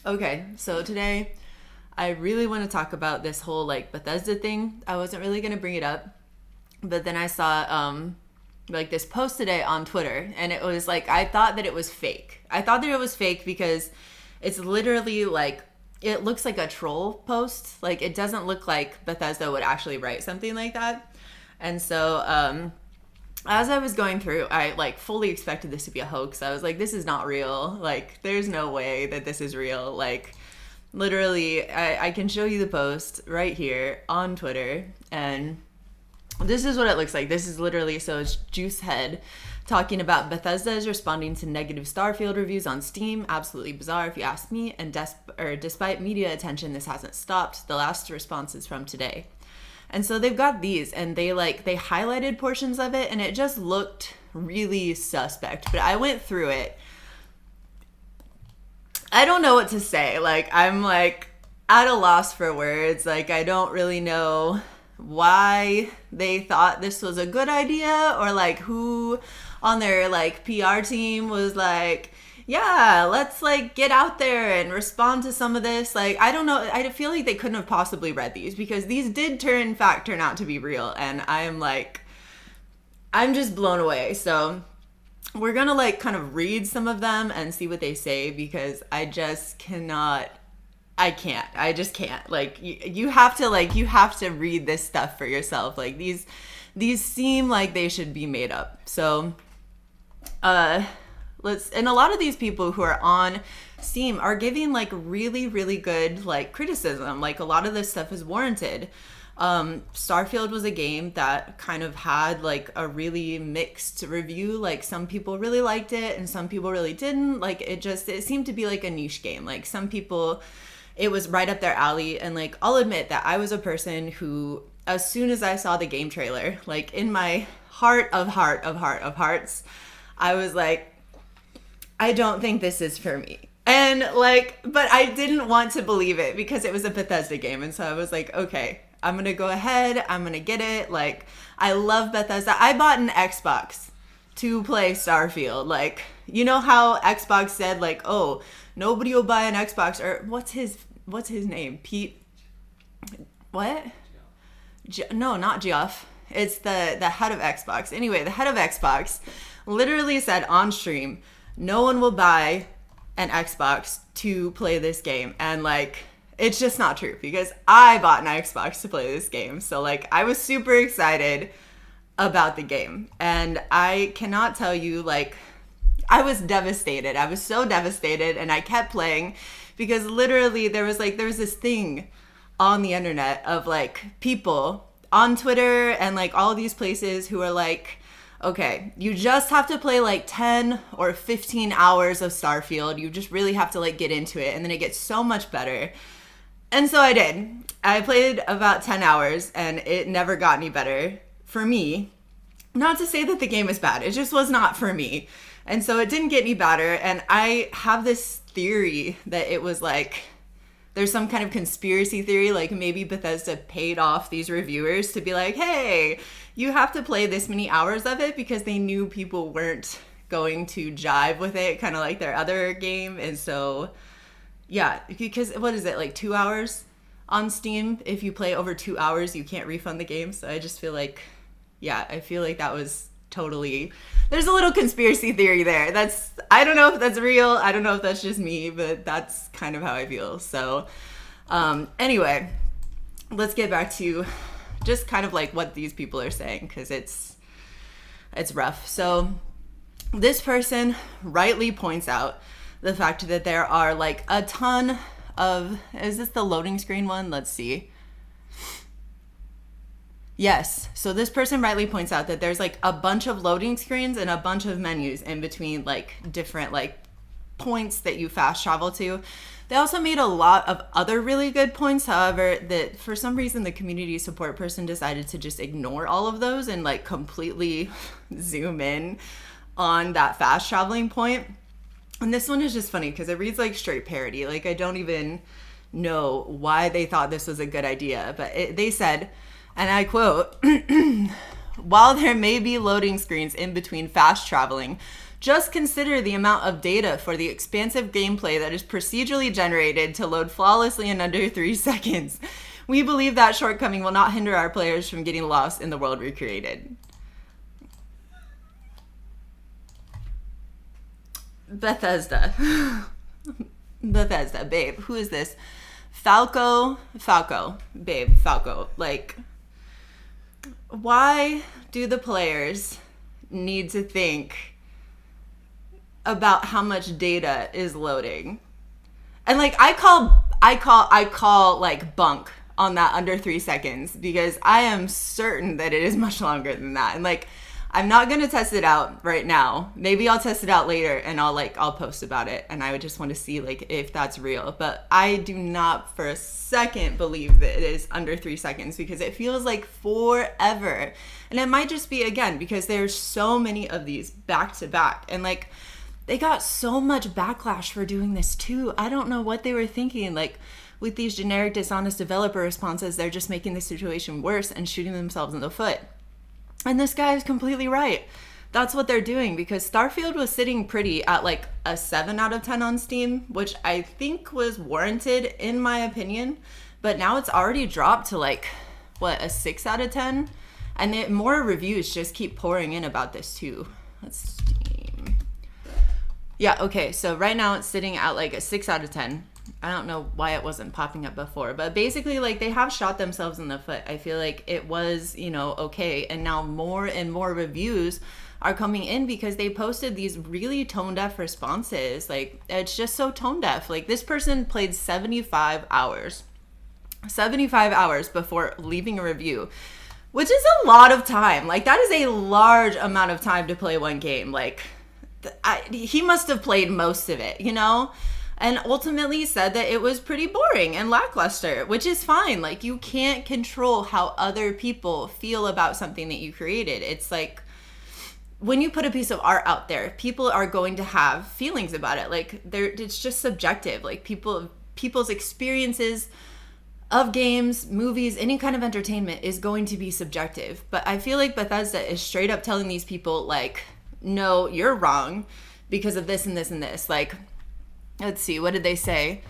Okay, so today I really want to talk about this whole like Bethesda thing. I wasn't really going to bring it up, but then I saw like this post today on Twitter, and it was like I thought that it was fake. I thought that it was fake because it's literally like it looks like a troll post. Like it doesn't look like Bethesda would actually write something like that. And so as I was going through, I like fully expected this to be a hoax. I was like, this is not real. Like, there's no way that this is real. Like, literally, I can show you the post right here on Twitter. And this is what it looks like. This is literally, so it's Juicehead talking about Bethesda is responding to negative Starfield reviews on Steam. Absolutely bizarre, if you ask me. And despite media attention, this hasn't stopped. The last response is from today. And so they've got these, and they highlighted portions of it, and it just looked really suspect. But I went through it. I don't know what to say. Like, I'm like at a loss for words. Like, I don't really know why they thought this was a good idea, or like who on their like PR team was like, yeah, let's like get out there and respond to some of this. Like, I don't know. I feel like they couldn't have possibly read these because these did in fact turn out to be real. And I'm just blown away. So we're going to like kind of read some of them and see what they say because I just cannot. I just can't. Like you have to read this stuff for yourself. Like these seem like they should be made up. So, and a lot of these people who are on Steam are giving like really, really good like criticism. Like a lot of this stuff is warranted. Starfield was a game that kind of had like a really mixed review. Like some people really liked it and some people really didn't. Like it seemed to be like a niche game. Like some people, it was right up their alley. And like, I'll admit that I was a person who, as soon as I saw the game trailer, like in my heart of hearts, I was like, I don't think this is for me. And like, but I didn't want to believe it because it was a Bethesda game. And so I was like, okay, I'm going to go ahead. I'm going to get it. Like, I love Bethesda. I bought an Xbox to play Starfield. Like, you know how Xbox said like, oh, nobody will buy an Xbox, or what's his name? Pete, what? No, not Geoff. It's the head of Xbox. Anyway, the head of Xbox literally said on stream, no one will buy an Xbox to play this game. And like, it's just not true because I bought an Xbox to play this game. So like, I was super excited about the game. And I cannot tell you, like, I was devastated. I was so devastated, and I kept playing because literally there was this thing on the internet of like people on Twitter and like all these places who are like, okay, you just have to play like 10 or 15 hours of Starfield. You just really have to like get into it, and then it gets so much better. And so I did. I played about 10 hours and it never got any better for me. Not to say that the game is bad. It just was not for me. And so it didn't get any better. And I have this theory that it was like, there's some kind of conspiracy theory, like maybe Bethesda paid off these reviewers to be like, hey, you have to play this many hours of it because they knew people weren't going to jive with it, kind of like their other game. And so, yeah, because what is it, like 2 hours on Steam? If you play over 2 hours, you can't refund the game. So I just feel like, yeah, I feel like that was totally, there's a little conspiracy theory there. I don't know if that's real. I don't know if that's just me, but that's kind of how I feel. So anyway, let's get back to just kind of like what these people are saying, because it's rough. So this person rightly points out the fact that there are like a ton of, is this the loading screen one? Let's see. Yes. So this person rightly points out that there's like a bunch of loading screens and a bunch of menus in between like different like points that you fast travel to. They also made a lot of other really good points. However, that for some reason the community support person decided to just ignore all of those and like completely zoom in on that fast traveling point. And this one is just funny because it reads like straight parody. Like I don't even know why they thought this was a good idea, but they said, and I quote, while there may be loading screens in between fast traveling, Just consider the amount of data for the expansive gameplay that is procedurally generated to load flawlessly in under 3 seconds. We believe that shortcoming will not hinder our players from getting lost in the world we created. Bethesda. Bethesda, babe. Who is this? Falco, babe, Falco. Like, why do the players need to think about how much data is loading? And like, I call like bunk on that under 3 seconds, because I am certain that it is much longer than that. And like, I'm not going to test it out right now. Maybe I'll test it out later and I'll post about it. And I would just want to see like if that's real. But I do not for a second believe that it is under 3 seconds, because it feels like forever. And it might just be, again, because there's so many of these back to back. And like, they got so much backlash for doing this too. I don't know what they were thinking. Like, with these generic dishonest developer responses, they're just making the situation worse and shooting themselves in the foot. And this guy is completely right. That's what they're doing, because Starfield was sitting pretty at like a 7 out of 10 on Steam, which I think was warranted in my opinion. But now it's already dropped to like, what, a 6 out of 10? And more reviews just keep pouring in about this too. Let's Steam. Yeah, okay, so right now it's sitting at like a 6 out of 10. I don't know why it wasn't popping up before, but basically like they have shot themselves in the foot. I feel like it was, okay. And now more and more reviews are coming in because they posted these really tone deaf responses. Like, it's just so tone deaf. Like, this person played 75 hours before leaving a review, which is a lot of time. Like, that is a large amount of time to play one game. Like, he must have played most of it, and ultimately said that it was pretty boring and lackluster, which is fine. Like, you can't control how other people feel about something that you created. It's like, when you put a piece of art out there, people are going to have feelings about it. Like, it's just subjective. Like, people's experiences of games, movies, any kind of entertainment is going to be subjective. But I feel like Bethesda is straight up telling these people, like, no, you're wrong because of this and this and this. Like, let's see, what did they say?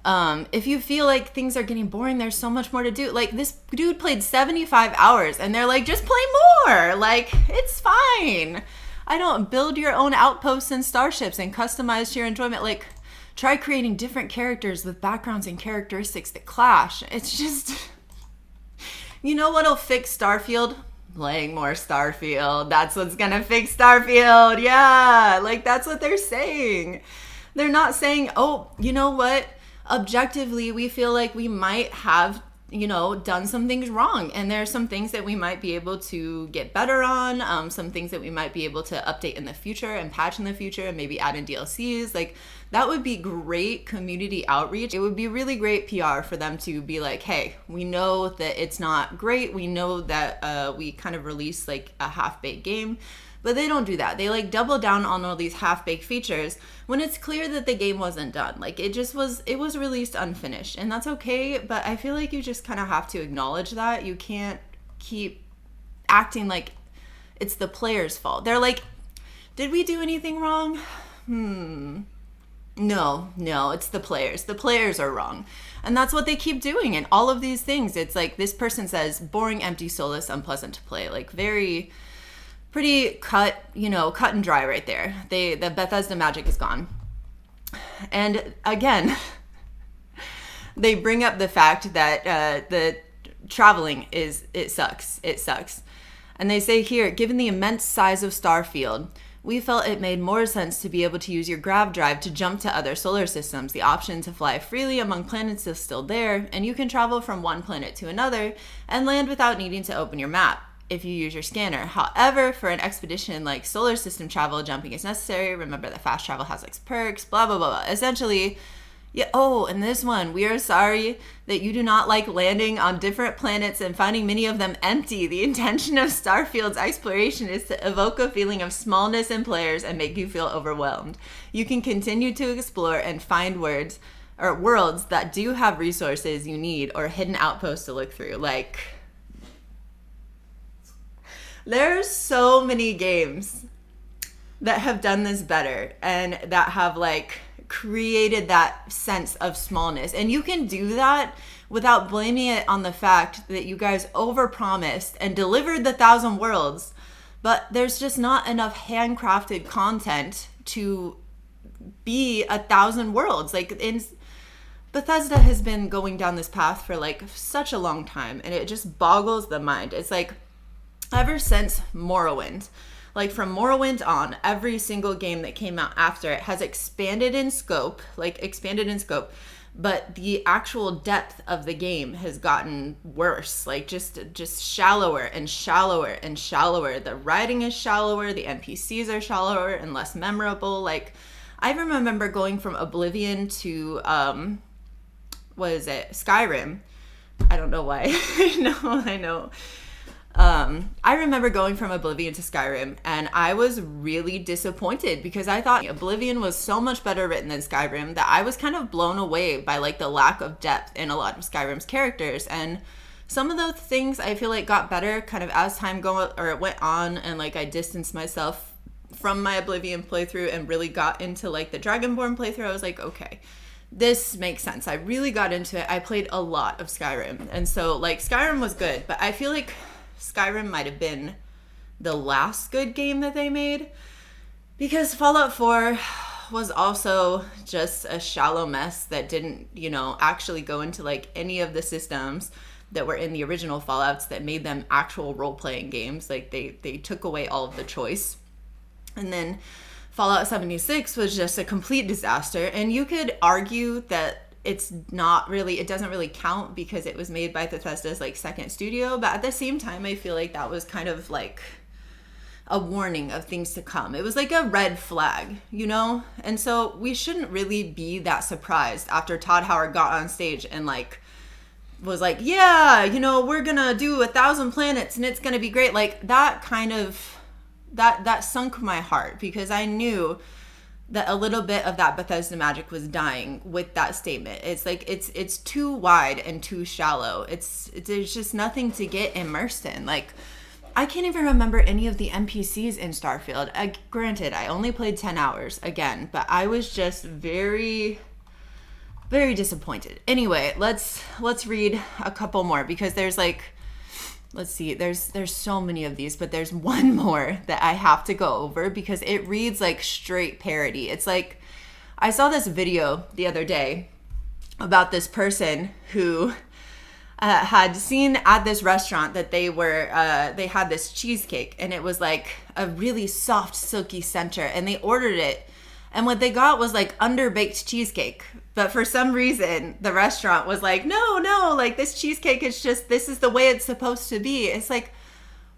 If you feel like things are getting boring, there's so much more to do. Like, this dude played 75 hours and they're like, just play more. Like, it's fine. I don't build your own outposts and starships and customize to your enjoyment. Like, try creating different characters with backgrounds and characteristics that clash. It's just, what'll fix Starfield? Playing more Starfield. That's what's gonna fix Starfield. Yeah, like, that's what they're saying. They're not saying, oh, you know what? Objectively, we feel like we might have, done some things wrong. And there are some things that we might be able to get better on. Some things that we might be able to update in the future and patch in the future and maybe add in DLCs. Like, that would be great community outreach. It would be really great PR for them to be like, hey, we know that it's not great. We know that we kind of released like a half-baked game. But they don't do that. They like double down on all these half-baked features when it's clear that the game wasn't done. Like, it was released unfinished, and that's okay. But I feel like you just kind of have to acknowledge that. You can't keep acting like it's the player's fault. They're like, did we do anything wrong? No, it's the players. The players are wrong. And that's what they keep doing. And all of these things, it's like this person says, boring, empty, soulless, unpleasant to play. Like, pretty cut and dry right there. The Bethesda magic is gone. And again, they bring up the fact that the traveling it sucks. And they say here, given the immense size of Starfield, we felt it made more sense to be able to use your grav drive to jump to other solar systems. The option to fly freely among planets is still there, and you can travel from one planet to another and land without needing to open your map if you use your scanner. However, for an expedition like solar system travel, jumping is necessary. Remember that fast travel has its perks, blah, blah, blah, blah. Essentially, yeah, oh, and this one, we are sorry that you do not like landing on different planets and finding many of them empty. The intention of Starfield's exploration is to evoke a feeling of smallness in players and make you feel overwhelmed. You can continue to explore and find worlds that do have resources you need or hidden outposts to look through. Like, there's so many games that have done this better and that have like created that sense of smallness. And you can do that without blaming it on the fact that you guys overpromised and delivered the 1,000 worlds, but there's just not enough handcrafted content to be 1,000 worlds. Like, in Bethesda has been going down this path for like such a long time, and it just boggles the mind. It's like ever since Morrowind, like from Morrowind on, every single game that came out after it has expanded in scope, but the actual depth of the game has gotten worse, like just shallower and shallower and shallower. The writing is shallower, the NPCs are shallower and less memorable. Like, I remember going from Oblivion to what is it, Skyrim. I don't know why. I know. I remember going from Oblivion to Skyrim, and I was really disappointed because I thought Oblivion was so much better written than Skyrim that I was kind of blown away by like the lack of depth in a lot of Skyrim's characters. And some of those things I feel like got better kind of as time went on, and like I distanced myself from my Oblivion playthrough and really got into like the Dragonborn playthrough. I was like, okay, this makes sense. I really got into it. I played a lot of Skyrim, and so like Skyrim was good, but I feel like Skyrim might have been the last good game that they made, because Fallout 4 was also just a shallow mess that didn't, actually go into like any of the systems that were in the original Fallouts that made them actual role-playing games. Like they took away all of the choice. And then Fallout 76 was just a complete disaster. And you could argue that it doesn't really count because it was made by Bethesda's like second studio. But at the same time, I feel like that was kind of like a warning of things to come. It was like a red flag, And so we shouldn't really be that surprised after Todd Howard got on stage and like was like, yeah, we're gonna do 1,000 planets and it's gonna be great. Like that kind of that sunk my heart, because I knew that a little bit of that Bethesda magic was dying with that statement. It's like it's too wide and too shallow. There's just nothing to get immersed in. Like, I can't even remember any of the NPCs in Starfield. Granted, I only played 10 hours again, but I was just very, very disappointed. Anyway, let's read a couple more, because there's like, let's see, there's so many of these, but there's one more that I have to go over because it reads like straight parody. It's like, I saw this video the other day about this person who had seen at this restaurant that they had this cheesecake, and it was like a really soft, silky center, and they ordered it, and what they got was like underbaked cheesecake. But for some reason, the restaurant was like, no, like this cheesecake is this is the way it's supposed to be. It's like,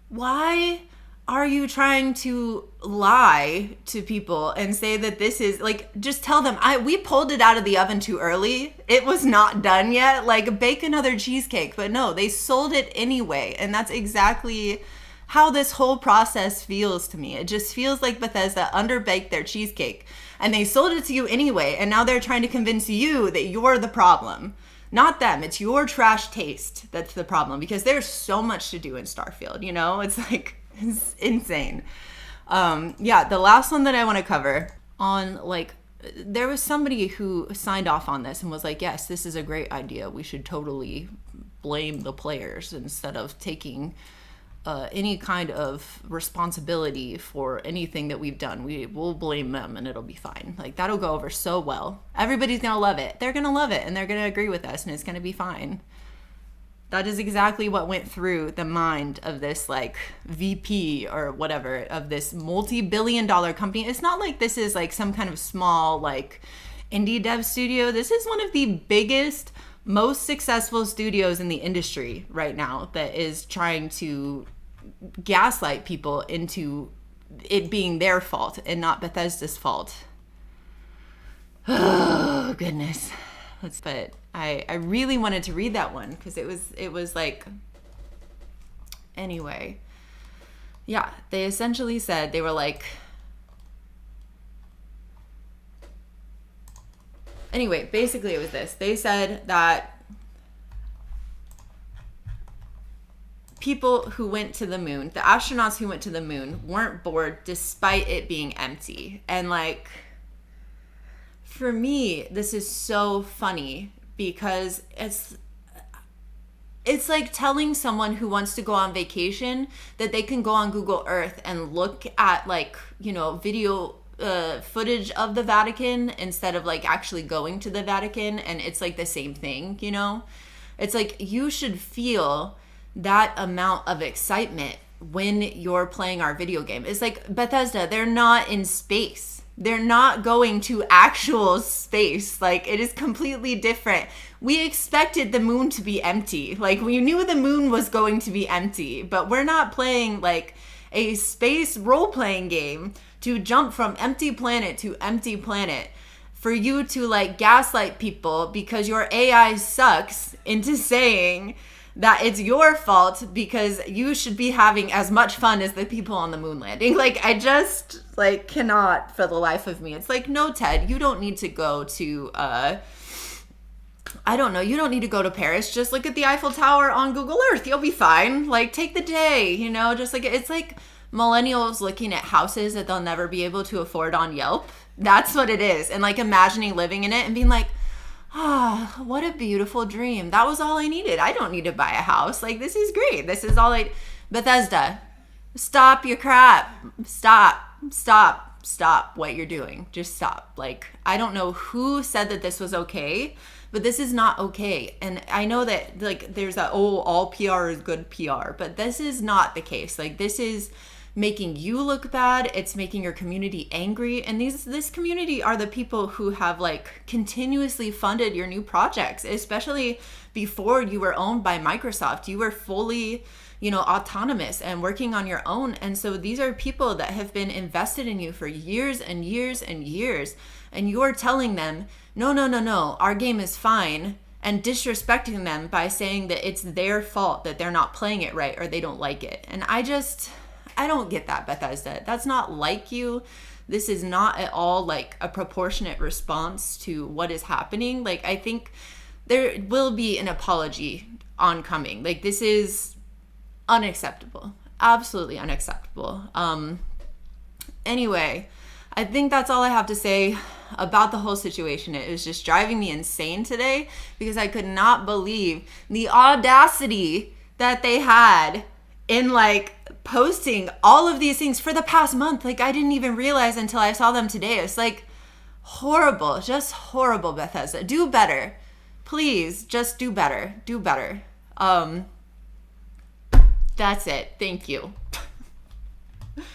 why are you trying to lie to people and say that this is like, just tell them we pulled it out of the oven too early. It was not done yet. Like, bake another cheesecake. But no, they sold it anyway. And that's exactly how this whole process feels to me. It just feels like Bethesda underbaked their cheesecake and they sold it to you anyway. And now they're trying to convince you that you're the problem, not them. It's your trash taste that's the problem, because there's so much to do in Starfield. It's like, it's insane. The last one that I want to cover on, like, there was somebody who signed off on this and was like, yes, this is a great idea. We should totally blame the players instead of taking any kind of responsibility for anything that we've done. We'll blame them and it'll be fine. Like, that'll go over so well. Everybody's gonna love it. They're gonna love it and they're gonna agree with us and it's gonna be fine. That is exactly what went through the mind of this like VP or whatever of this multi-billion-dollar company. It's not like this is like some kind of small like indie dev studio. This is one of the biggest, most successful studios in the industry right now that is trying to gaslight people into it being their fault and not Bethesda's fault. Oh, goodness. But I really wanted to read that one because it was like, anyway. Yeah, they essentially said, they were like, anyway, basically it was this. They said that people who went to the moon, the astronauts who went to the moon, weren't bored despite it being empty. And like, for me, this is so funny because it's like telling someone who wants to go on vacation that they can go on Google Earth and look at like, you know, video footage of the Vatican instead of like actually going to the Vatican, and it's like the same thing, you know? It's like you should feel that amount of excitement when you're playing our video game. It's like Bethesda, they're not in space. They're not going to actual space. Like, it is completely different. We expected the moon to be empty. Like, we knew the moon was going to be empty, but we're not playing like a space role-playing game to jump from empty planet to empty planet for you to like gaslight people because your AI sucks into saying that it's your fault because you should be having as much fun as the people on the moon landing. Like, I just like cannot for the life of me. It's like, no, Ted, you don't need to go to I don't know, you don't need to go to Paris. Just look at the Eiffel Tower on Google Earth. You'll be fine. Like, take the day, you know, just like it's like millennials looking at houses that they'll never be able to afford on Yelp. That's what it is. And like imagining living in it and being like, ah, oh, what a beautiful dream. That was all I needed. I don't need to buy a house. Like, this is great. This is all I... Bethesda, stop your crap. Stop what you're doing. Just stop. Like, I don't know who said that this was okay, but this is not okay. And I know that, like, there's that, oh, all PR is good PR, but this is not the case. Like, this is making you look bad. It's making your community angry. And this community are the people who have like continuously funded your new projects, especially before you were owned by Microsoft. You were fully, you know, autonomous and working on your own. And so these are people that have been invested in you for years and years and years. And you're telling them, no, our game is fine, and disrespecting them by saying that it's their fault that they're not playing it right or they don't like it. And I don't get that, Bethesda. That's not like you. This is not at all like a proportionate response to what is happening. Like, I think there will be an apology oncoming. Like, this is unacceptable. Absolutely unacceptable. Anyway, I think that's all I have to say about the whole situation. It was just driving me insane today because I could not believe the audacity that they had in like posting all of these things for the past month. Like, I didn't even realize until I saw them today. It's like horrible, just horrible, Bethesda. Do better. Please, just do better. Do better. That's it. Thank you.